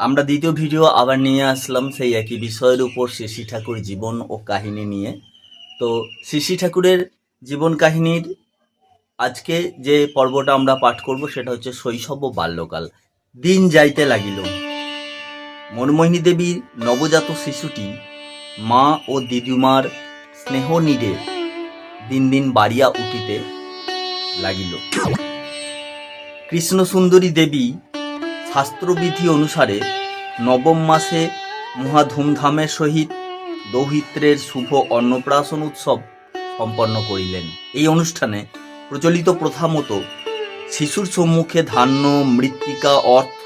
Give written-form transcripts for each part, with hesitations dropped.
আমরা দ্বিতীয় ভিডিও আবার নিয়ে আসলাম সেই একই বিষয়ের উপর শ্রী ঠাকুর জীবন ও কাহিনী নিয়ে। তো শ্রী ঠাকুরের জীবন কাহিনীর আজকে যে পর্বটা আমরা পাঠ করব সেটা হচ্ছে শৈশব ও বাল্যকাল। দিন যাইতে লাগিল। মনমোহিনী দেবীর নবজাত শিশুটি মা ও দিদিমার স্নেহ নিরে দিন দিন বাড়িয়া উঠিতে লাগিল। কৃষ্ণ সুন্দরী দেবী শাস্ত্রবিধি অনুসারে নবম মাসে মহা ধুমধামের সহিত দৌহিত্রের শুভ অন্নপ্রাশন উৎসব সম্পন্ন করিলেন। এই অনুষ্ঠানে প্রচলিত প্রথা মতো শিশুর সম্মুখে ধান্য, মৃত্তিকা, অর্থ,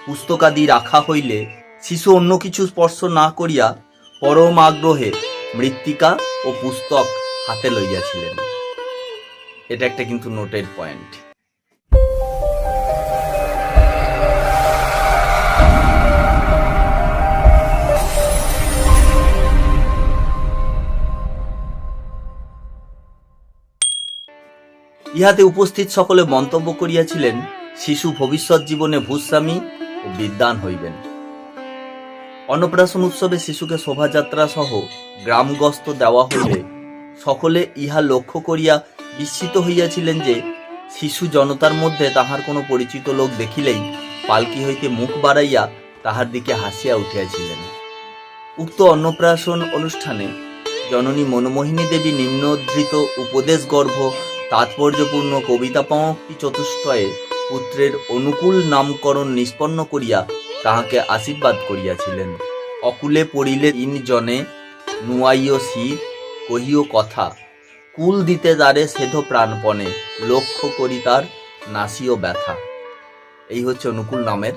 পুস্তকাদি রাখা হইলে শিশু অন্য কিছু স্পর্শ না করিয়া পরম আগ্রহে মৃত্তিকা ও পুস্তক হাতে লইয়াছিলেন। এটা একটা কিন্তু নোটের পয়েন্ট। ইহাতে উপস্থিত সকলে মন্তব্য করিয়াছিলেন শিশু ভবিষ্যৎ জীবনে ভূস্বামী ও বিদ্বান হইবেন। অন্নপ্রাশন উৎসবে শিশুকে শোভাযাত্রা সহ গ্রামগস্ত দেওয়া হইলে সকলে ইহা লক্ষ্য করিয়া বিস্মিত হইয়াছিলেন যে শিশু জনতার মধ্যে তাহার কোনো পরিচিত লোক দেখিলেই পালকি হইতে মুখ বাড়াইয়া তাহার দিকে হাসিয়া উঠিয়াছিলেন। উক্ত অন্নপ্রাশন অনুষ্ঠানে জননী মনমোহিনী দেবী নিম্নোদ্ধৃত উপদেশ গর্ভ তাৎপর্যপূর্ণ কবিতা পঙ্ক্তি চতুষ্টয়ে পুত্রের অনুকূল নামকরণ নিষ্পন্ন করিয়া তাহাকে আশীর্বাদ করিয়াছিলেন। অকুলে পড়িলে ইন জনে নুয়াইও শীত কহিও কথা, কুল দিতে দ্বারে সেধ প্রাণপণে, লক্ষ্য করি তার নাসিও ব্যথা। এই হচ্ছে অনুকূল নামের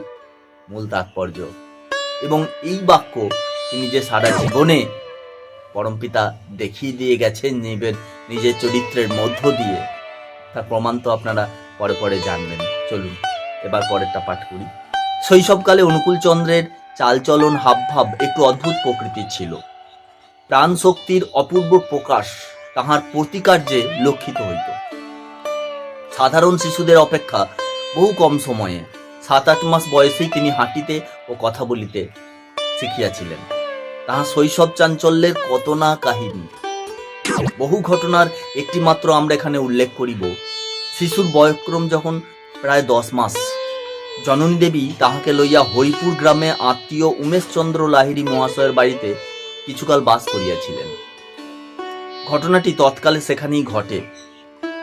মূল তাৎপর্য। এবং এই বাক্য তিনি যে সারা জীবনে পরমপিতা দেখিয়ে দিয়ে গেছেন নিজের চরিত্রের মধ্য দিয়ে, তার প্রমাণ তো আপনারা পরে পরে জানবেন। চলুন এবার পরেরটা পাঠ করি। শৈশবকালে অনুকূল চন্দ্রের চালচলন হাবভাব একটু অদ্ভুত প্রকৃতির ছিল। প্রাণ শক্তির অপূর্ব প্রকাশ তাহার প্রতিকার্যে লক্ষিত হইত। সাধারণ শিশুদের অপেক্ষা বহু কম সময়ে 7-8 মাস বয়সেই তিনি হাঁটিতে ও কথা বলিতে শিখিয়াছিলেন। তাহার শৈশব চাঞ্চল্যের কত না কাহিনী। বহু ঘটনার একটি মাত্র আমরা এখানে উল্লেখ করিব। শিশুর বয়ঃক্রম যখন প্রায় 10 মাস, জননী দেবী তাহাকে লইয়া হরিপুর গ্রামে আত্মীয় উমেশচন্দ্র লাহিড়ী মহাশয়ের বাড়িতে কিছুকাল বাস করিয়াছিলেন। ঘটনাটি তৎকালে সেখানেই ঘটে।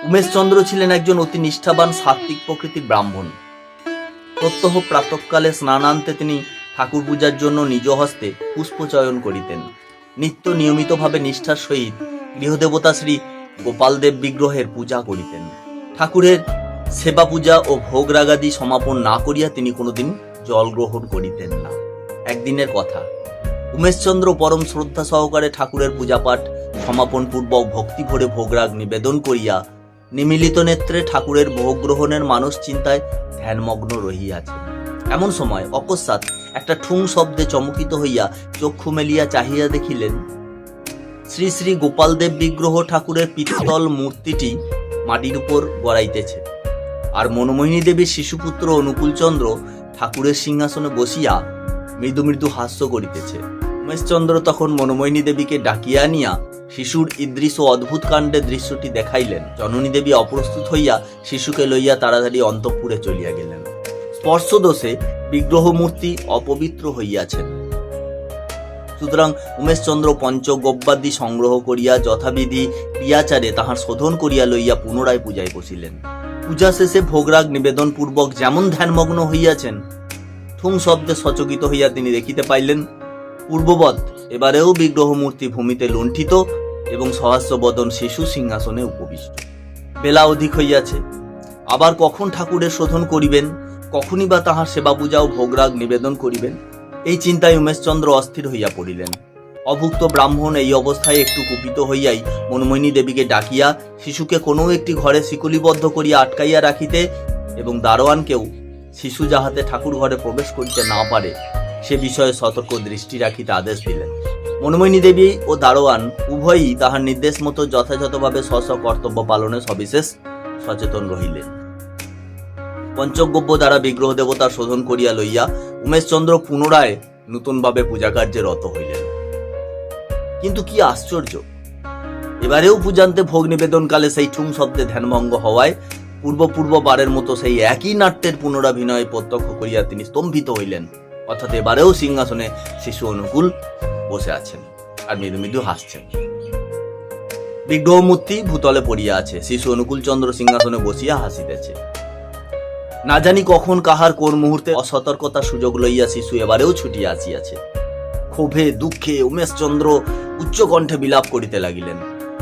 উমেশচন্দ্র ছিলেন একজন অতি নিষ্ঠাবান সাত্ত্বিক প্রকৃতির ব্রাহ্মণ। প্রত্যহ প্রাতঃকালে স্নানান্তে তিনি ঠাকুর পূজার জন্য নিজ হস্তে পুষ্পচয়ন করিতেন। নিত্য নিয়মিতভাবে নিষ্ঠার সহিত গৃহদেবতা শ্রী গোপালদেব বিগ্রহের পূজা করিতেন। ঠাকুরের সেবা পূজা ও ভোগরাগাদি সমাপন না করিয়া তিনি কোনোদিন জল গ্রহণ করিতেন না। একদিনের কথা, উমেশচন্দ্র পরম শ্রদ্ধা সহকারে ঠাকুরের পূজাপাঠ সমাপন পূর্বক ভক্তি ভরে ভোগরাগ নিবেদন করিয়া নিমিলিত নেত্রে ঠাকুরের ভোগ গ্রহণের মানস চিন্তায় ধ্যানমগ্ন রহিয়াছেন। এমন সময় অকস্মাৎ একটা ঠুং শব্দে চমকিত হইয়া চক্ষু মেলিয়া চাহিয়া দেখিলেন শ্রী শ্রী গোপালদেব বিগ্রহ ঠাকুরের পিত্তল মূর্তিটি মাটির উপর গড়াইতেছে, আর মনমোহিনী দেবীর শিশুপুত্র অনুকূলচন্দ্র ঠাকুরের সিংহাসনে বসিয়া মৃদু মৃদু হাস্য করিতেছে। উমেশচন্দ্র তখন মনমোহিনী দেবীকে ডাকিয়া আনিয়া শিশুর ইদৃশ ও অদ্ভুত কাণ্ডের দৃশ্যটি দেখাইলেন। জননী দেবী অপ্রস্তুত হইয়া শিশুকে লইয়া তাড়াতাড়ি অন্তঃপুরে চলিয়া গেলেন। স্পর্শদোষে বিগ্রহ মূর্তি অপবিত্র হইয়াছেন। সুতরাং উমেশচন্দ্র পঞ্চগব্যাদি সংগ্রহ করিয়া যথাবিধি ক্রিয়াচারে তাহার শোধন করিয়া লইয়া পুনরায় পূজায় বসিলেন। পূজা শেষে ভোগরাগ নিবেদন পূর্বক যেমন ধ্যানমগ্ন হইয়াছেন, ঠুং শব্দে সচকিত হইয়া তিনি দেখিতে পাইলেন পূর্ববৎ এবারেও বিগ্রহ মূর্তি ভূমিতে লুণ্ঠিত এবং সহস্রবদন শিশু সিংহাসনে উপবিষ্ট। বেলা অধিক হইয়াছে, আবার কখন ঠাকুরের শোধন করিবেন, কখনই বা তাহার সেবা পূজা ও ভোগরাগ নিবেদন করিবেন, এই চিন্তায় উমেশচন্দ্র অস্থির হইয়া পড়িলেন। অভুক্ত ব্রাহ্মণ এই অবস্থায় একটু কুপিত হইয়াই মনমোহিনী দেবীকে ডাকিয়া শিশুকে কোনো একটি ঘরে শিকলিবদ্ধ করিয়া আটকাইয়া রাখিতে এবং দারোয়ানকেও শিশু যাহাতে ঠাকুর ঘরে প্রবেশ করিতে না পারে সে বিষয়ে সতর্ক দৃষ্টি রাখিতে আদেশ দিলেন। মনমোহিনী দেবী ও দারোয়ান উভয়ই তাহার নির্দেশ মতো যথাযথভাবে স্ব কর্তব্য পালনে সবিশেষ সচেতন রহিলেন। পঞ্চগব্য দ্বারা বিগ্রহ দেবতার শোধন করিয়া লইয়া উমেশচন্দ্র পুনরায় নতুনভাবে পূজাকার্যে রত হইলেন। কিন্তু কি আশ্চর্য, এবারেও পূজান্তে ভোগ নিবেদনকালে সেই ঠুং শব্দে ধ্যানভঙ্গ হওয়ায় পূর্ববারের মতো সেই একই নাট্যের পুনরাভিনয় প্রত্যক্ষ করিয়া তিনি স্তম্ভিত হইলেন। অর্থাৎ এবারেও সিংহাসনে শিশু অনুকূল বসে আছেন আর মৃদু মৃদু হাসছেন। বিগ্রহ মূর্তি ভূতলে পড়িয়া আছে, শিশু অনুকূল চন্দ্র সিংহাসনে বসিয়া হাসিতেছে। না জানি কখন কাহার কোন মুহূর্তে অসতর্কতার সুযোগ লইয়া শিশু এবারেও ছুটিয়া আসিয়াছে। ক্ষোভে দুঃখে উমেশচন্দ্র উচ্চকণ্ঠে বিলাপ করিতে লাগিলেন।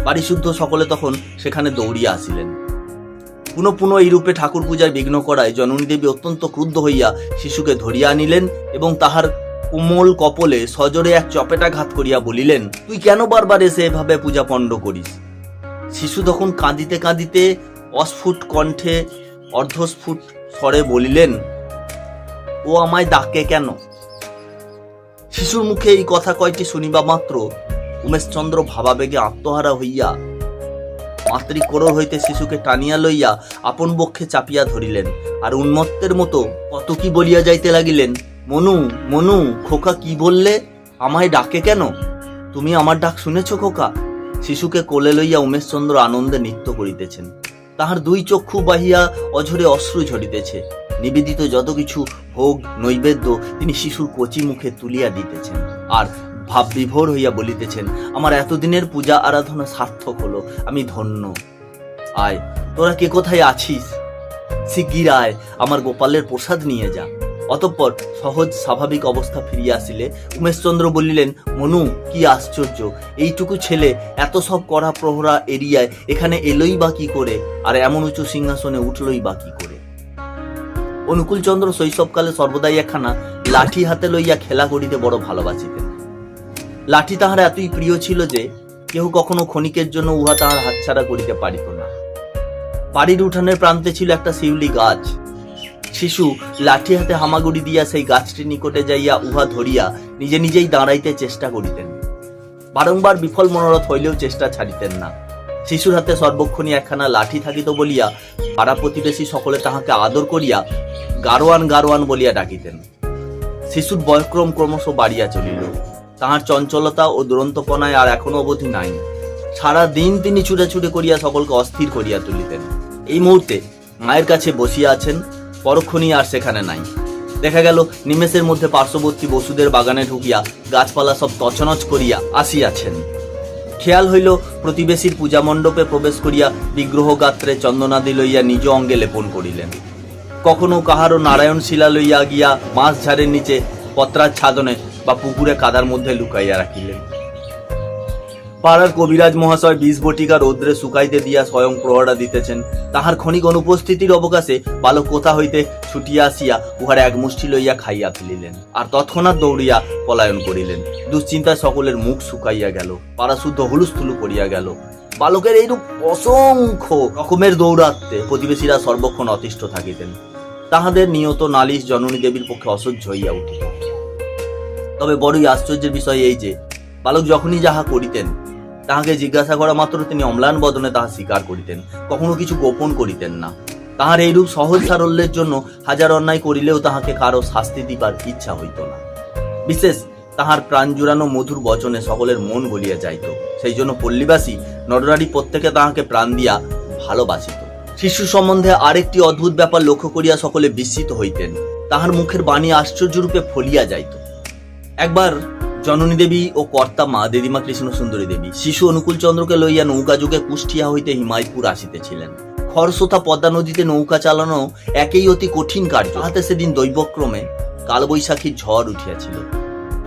বাড়িশুদ্ধ সকলে তখন সেখানে দৌড়িয়া আসিলেন। পুনঃ এইরূপে ঠাকুর পূজায় বিঘ্ন করায় জননী দেবী অত্যন্ত ক্রুদ্ধ হইয়া শিশুকে ধরিয়া আনিলেন এবং তাহার কোমল কপলে সজোরে এক চপেটাঘাত করিয়া বলিলেন, তুই কেন বারবার এসে এভাবে পূজা পণ্ড করিস? শিশু তখন কাঁদিতে কাঁদিতে অস্ফুট কণ্ঠে অর্ধস্ফুট স্বরে বলিলেন, ও আমায় ডাকে কেন? শিশুর মুখে এই কথা কয়টি শুনিবা মাত্র উমেশচন্দ্র ভাবাবেগে আত্মহারা হইয়া মাতৃকোরর হইতে শিশুকে টানিয়া লইয়া আপন বক্ষে চাপিয়া ধরিলেন আর উন্মত্তের মতো কত কি বলিয়া যাইতে লাগিলেন। মনু মনু, খোকা কি বললে? আমায় ডাকে কেন? তুমি আমার ডাক শুনেছ খোকা? শিশুকে কোলে লইয়া উমেশচন্দ্র আনন্দে নৃত্য করিতেছেন। তাহার দুই চক্ষু বাহিয়া অঝরে অশ্রু ঝরিতেছে। নিবেদিত যত কিছু ভোগ নৈবেদ্য তিনি শিশুর কচি মুখে তুলিয়া দিতেছেন আর ভাব বিভোর হইয়া বলিতেছেন, আমার এতদিনের পূজা আরাধনা সার্থক হলো, আমি ধন্য। আয়, তোরা কে কোথায় আছিস? শিগগির আয়, আমার গোপালের প্রসাদ নিয়ে যা। অতঃপর সহজ স্বাভাবিক অবস্থা ফিরিয়া আসিলে উমেশচন্দ্র বলিলেন, মনু, কি আশ্চর্য, এইটুকু ছেলে এত সব কড়া প্রহরা এরিয়ায় এখানে এলোই বা কি করে, আর এমন উঁচু সিংহাসনে উঠলই বা কি করে? অনুকূলচন্দ্র শৈশবকালে সর্বদাই একখানা লাঠি হাতে লইয়া খেলা করিতে বড় ভালোবাসিতেন। লাঠি তাহার এতই প্রিয় ছিল যে কেহ কখনো ক্ষণিকের জন্য উহা তাহার হাতছাড়া করিতে পারিত না। বাড়ির উঠানের প্রান্তে ছিল একটা শিউলি গাছ। শিশু লাঠি হাতে হামাগুড়ি দিয়া সেই গাছটির নিকটে যাইয়া উহা ধরিয়া নিজে নিজেই দাঁড়াইতে চেষ্টা করিতেন। বারংবার বিফল মনোরথ হইলেও চেষ্টা ছাড়িতেন না। শিশুর হাতে সর্বক্ষণই একখানা লাঠি থাকিত বলিয়া পাড়া প্রতিবেশী সকলে তাহাকে আদর করিয়া গারোয়ান গারোয়ান বলিয়া ডাকিতেন। শিশুর বয়ক্রম ক্রমশ বাড়িয়া চলিল। তাহার চঞ্চলতা ও দুরন্তপনায় আর এখনো অবধি নাই। সারা দিন তিনি ছুটাছুটি করিয়া সকলকে অস্থির করিয়া তুলিতেন। এই মুহূর্তে মায়ের কাছে বসিয়া আছেন, পরক্ষণই আর সেখানে নাই। দেখা গেল নিমেষের মধ্যে পার্শ্ববর্তী বসুদের বাগানে ঢুকিয়া গাছপালা সব তছনছ করিয়া আসিয়াছেন। খেয়াল হইল প্রতিবেশীর পূজা মণ্ডপে প্রবেশ করিয়া বিগ্রহ গাত্রে চন্দনাদি লইয়া নিজ অঙ্গে লেপন করিলেন। কখনো কাহারও নারায়ণ শিলা লইয়া গিয়া মাছ ঝাড়ের নিচে পত্রার ছাদনে বা পুকুরে কাদার মধ্যে লুকাইয়া রাখিলেন। পাড়ার কবিরাজ মহাশয় বীজ বটিকা রৌদ্রে শুকাইতে দিয়া স্বয়ং প্রহরা দিতেছেন। তাহার ক্ষণিক অনুপস্থিতির অবকাশে বালক কোথা হইতে ছুটিয়া আসিয়া উহার এক মুষ্টি লইয়া খাইয়া ফেলিলেন আর তৎক্ষণাৎ দৌড়িয়া পলায়ন করিলেন। দুশ্চিন্তায় সকলের মুখ শুকাইয়া গেল, পাড়া শুদ্ধ হুলুস্থুলু করিয়া গেল। বালকের এইরূপ অসংখ্য রকমের দৌড়াতে প্রতিবেশীরা সর্বক্ষণ অতিষ্ঠ থাকিতেন। তাহাদের নিয়ত নালিশ জননী দেবীর পক্ষে অসহ্য হইয়া উঠিত। তবে বড়ই আশ্চর্যের বিষয় এই যে বালক যখনই যাহা করিতেন তাহাকে জিজ্ঞাসা করা মাত্র তিনি অম্লান বদনে তাহা স্বীকার করিতেন, কখনো কিছু গোপন করিতেন না। তাহার এইরূপ সহজ সারল্যের জন্য হাজার অন্যায় করিলেও তাহাকে কারো শাস্তি দিবার ইচ্ছা হইত না। বিশেষ তাহার প্রাণ জুড়ানো মধুর বচনে সকলের মন গলিয়া যাইত। সেই জন্য পল্লীবাসী নরনারী প্রত্যেকে তাহাকে প্রাণ দিয়া ভালোবাসিত। শিশু সম্বন্ধে আরেকটি অদ্ভুত ব্যাপার লক্ষ্য করিয়া সকলে বিস্মিত হইতেন। তাহার মুখের বাণী আশ্চর্যরূপে ফলিয়া যাইত। একবার জননী দেবী ও কর্তা মা দিদিমা কৃষ্ণ সুন্দরী দেবী শিশু অনুকূলচন্দ্রকে লইয়া নৌকা যুগে কুষ্টিয়া হইতে হিমায়তপুর আসিতেছিলেন। খরস্রোতা পদ্মা নদীতে নৌকা চালানো একই অতি কঠিন কার্য। হাতে সেদিন দৈবক্রমে কালবৈশাখীর ঝড় উঠিয়াছিল।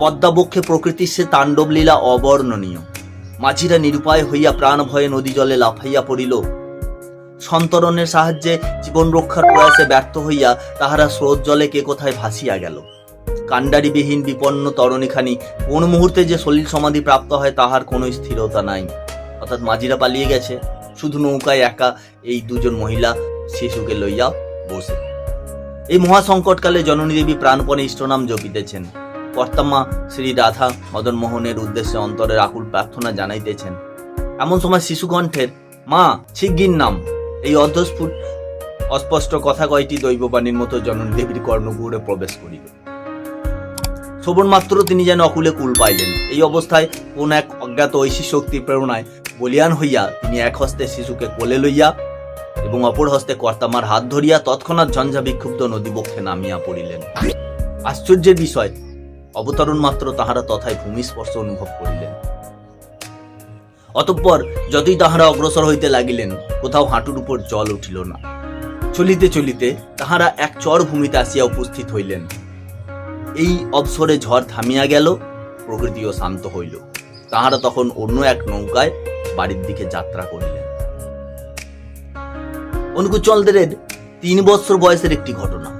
পদ্মা বক্ষে প্রকৃতির সে তাণ্ডব লীলা অবর্ণনীয়। মাঝিরা নিরুপায় হইয়া প্রাণ ভয়ে নদী জলে লাফাইয়া পড়িল। সন্তরণের সাহায্যে জীবন রক্ষার প্রয়াসে ব্যর্থ হইয়া তাহারা স্রোত জলে কে কোথায় ভাসিয়া গেল। কাণ্ডারিবিহীন বিপন্ন তরণীখানি কোন মুহূর্তে যে সলিল সমাধি প্রাপ্ত হয় তাহার কোনো স্থিরতা নাই। অর্থাৎ মাঝিরা পালিয়ে গেছে, শুধু নৌকায় একা এই দুজন মহিলা শিশুকে লইয়া বসে। এই মহাসংকটকালে জননী দেবী প্রাণপণে ইষ্টনাম জপিতেছেন। কর্তামা শ্রী রাধা মদন মোহনের উদ্দেশ্যে অন্তরের আকুল প্রার্থনা জানাইতেছেন। এমন সময় শিশুকণ্ঠের মা শিগগির নাম এই অস্পষ্ট কথা কয়টি দৈববাণীর মতো জননী দেবীর কর্ণগূঢ়ে প্রবেশ করিল। শোভন মাত্র তিনি যেন অকুলে কুল পাইলেন। এই অবস্থায় কোন এক অজ্ঞাত ঐশী শক্তির প্রেরণায় বলিয়ান হইয়া তিনি এক হস্তে শিশুকে কোলে লইয়া এবং অপর হস্তে কর্তামার হাত ধরিয়া তৎক্ষণাৎ ঝঞ্ঝা বিক্ষুব্ধ নদীবক্ষে নামিয়া পড়িলেন। আশ্চর্যের বিষয়, অবতরণ মাত্র তাহারা তথায় ভূমিস্পর্শ অনুভব করিলেন। অতঃপর যতই তাহারা অগ্রসর হইতে লাগিলেন, কোথাও হাঁটুর উপর জল উঠিল না। চলিতে চলিতে তাহারা এক চর ভূমিতে আসিয়া উপস্থিত হইলেন। এই অবসরে ঝড় থামিয়া গেল, প্রকৃতিও শান্ত হইল। তাহারা তখন অন্য এক নৌকায় বাড়ির দিকে যাত্রা করিলেন। অনুকূলচন্দ্রের 3 বৎসর বয়সের একটি ঘটনা।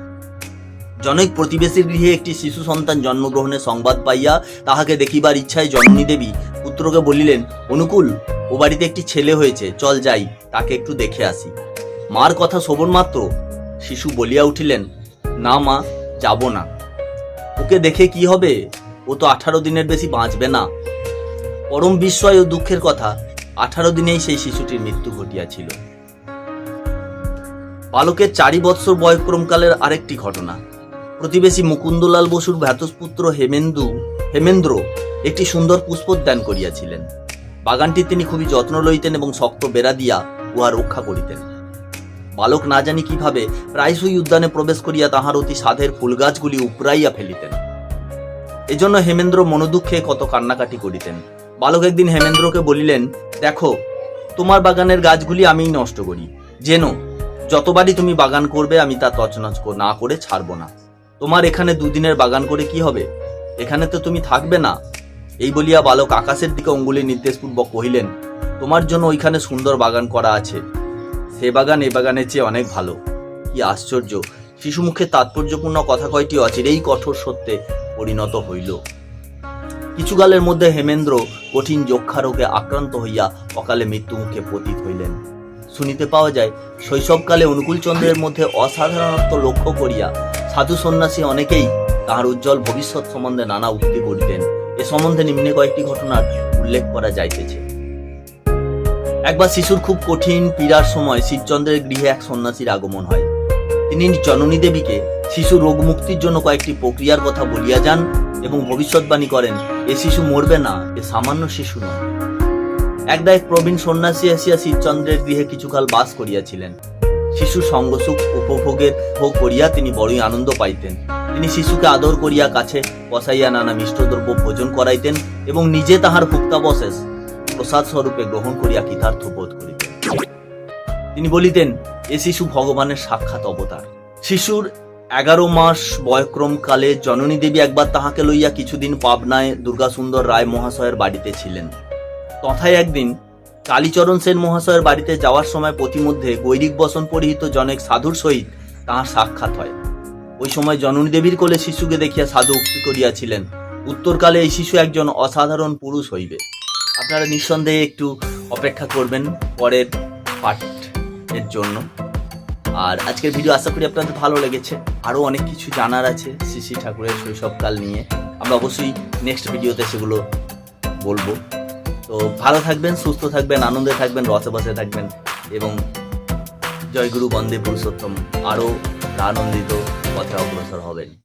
জনৈক প্রতিবেশীর গৃহে একটি শিশু সন্তান জন্মগ্রহণের সংবাদ পাইয়া তাহাকে দেখিবার ইচ্ছায় জননী দেবী পুত্রকে বলিলেন, অনুকূল, ও বাড়িতে একটি ছেলে হয়েছে, চল যাই, তাকে একটু দেখে আসি। মার কথা শোভন মাত্র শিশু বলিয়া উঠিলেন, না মা, যাব না। ওকে দেখে কি হবে? ও তো 18 দিনের বেশি বাঁচবে না। পরম বিস্ময় ও দুঃখের কথা, 18 দিনেই সেই শিশুটির মৃত্যু ঘটিয়াছিল। বালকের 4 বৎসর বয়ঃক্রমকালের আরেকটি ঘটনা। প্রতিবেশী মুকুন্দলাল বসুর ভ্রাতুষ্পুত্র হেমেন্দ্র একটি সুন্দর পুষ্পোদ্যান করিয়াছিলেন। বাগানটি তিনি খুবই যত্ন লইতেন এবং শক্ত বেড়া দিয়া উহা রক্ষা করিতেন। বালক না জানি কিভাবে প্রায়শই উদ্যানে প্রবেশ করিয়া তাহার অতি সাধের ফুলগাছগুলি উপড়াইয়া ফেলিতেন। এজন্য হেমেন্দ্র মনোদুঃখে কত কান্নাকাটি করিতেন। বালক একদিন হেমেন্দ্রকে বলিলেন, দেখো, তোমার বাগানের গাছগুলি আমিই নষ্ট করি, জেনো, যতবারই তুমি বাগান করবে আমি তা তছনছ না করে ছাড়ব না। তোমার এখানে 2 দিনের বাগান করে কি হবে? এখানে তো তুমি থাকবে না। এই বলিয়া বালক আকাশের দিকে অঙ্গুলি নির্দেশপূর্বক কহিলেন, তোমার জন্য ওইখানে সুন্দর বাগান করা আছে, সে বাগান এ বাগানের চেয়ে অনেক ভালো। কি আশ্চর্য! শিশুমুখে তাৎপর্যপূর্ণ কথা কয়টি অচিরেই কঠোর সত্যে পরিণত হইল। কিছুকালের মধ্যে হেমেন্দ্র কঠিন যক্ষা রোগে আক্রান্ত হইয়া অকালে মৃত্যুমুখে পতিত হইলেন। শুনিতে পাওয়া যায়, শৈশবকালে অনুকূলচন্দ্রের মধ্যে অসাধারণত্ব লক্ষ্য করিয়া সাধু সন্ন্যাসী অনেকেই তাহার উজ্জ্বল ভবিষ্যৎ সম্বন্ধে নানা উক্তি করিতেন। এ সম্বন্ধে নিম্নে কয়েকটি ঘটনার উল্লেখ করা যাইতেছে। একবার শিশুর খুব কঠিন পীড়ার সময় শিবচন্দ্রের গৃহে এক সন্ন্যাসীর আগমন হয়। তিনি জননী দেবীকে শিশু রোগ মুক্তির জন্য কয়েকটি প্রক্রিয়ার কথা বলিয়া যান এবং ভবিষ্যৎবাণী করেন, এ শিশু মরবে না, এ সামান্য শিশু নয়। একদা এক প্রবীণ সন্ন্যাসী আসিয়া শিবচন্দ্রের গৃহে কিছুকাল বাস করিয়াছিলেন। শিশু সঙ্গসুখ উপভোগের ভোগ করিয়া তিনি বড়ই আনন্দ পাইতেন। তিনি শিশুকে আদর করিয়া কাছে বসাইয়া নানা মিষ্টদ্রব্য ভোজন করাইতেন এবং নিজে তাহার ভুক্তাবশেষ প্রসাদ স্বরূপে গ্রহণ করিয়া কৃতার্থ বোধ করিতেন। তিনি বলিতেন, এ শিশু ভগবানের সাক্ষাৎ অবতার। শিশুর 11 মাস বয়ক্রমকালে জননী দেবী একবার তাহাকে লইয়া কিছুদিন পাবনায় দুর্গাসুন্দর রায় মহাশয়ের বাড়িতে ছিলেন। তথায় একদিন কালীচরণ সেন মহাশয়ের বাড়িতে যাওয়ার সময় পথিমধ্যে গৈরিক বসন পরিহিত জনক সাধুর সহিত তাহার সাক্ষাৎ হয়। ওই সময় জননী দেবীর কোলে শিশুকে দেখিয়া সাধু উক্তি করিয়াছিলেন, উত্তরকালে এই শিশু একজন অসাধারণ পুরুষ হইবে। আপনারা নিঃসন্দেহে একটু অপেক্ষা করবেন পরের পার্টের জন্য। আর আজকের ভিডিও আশা করি আপনাদের ভালো লেগেছে। আরও অনেক কিছু জানার আছে শ্রী ঠাকুরের শৈশবকাল নিয়ে, আমরা অবশ্যই নেক্সট ভিডিওতে সেগুলো বলবো। তো ভালো থাকবেন, সুস্থ থাকবেন, আনন্দে থাকবেন, রসে বসে থাকবেন এবং জয়গুরু বন্দে পুরুষোত্তম আরও আনন্দিত পথে অগ্রসর হবেন।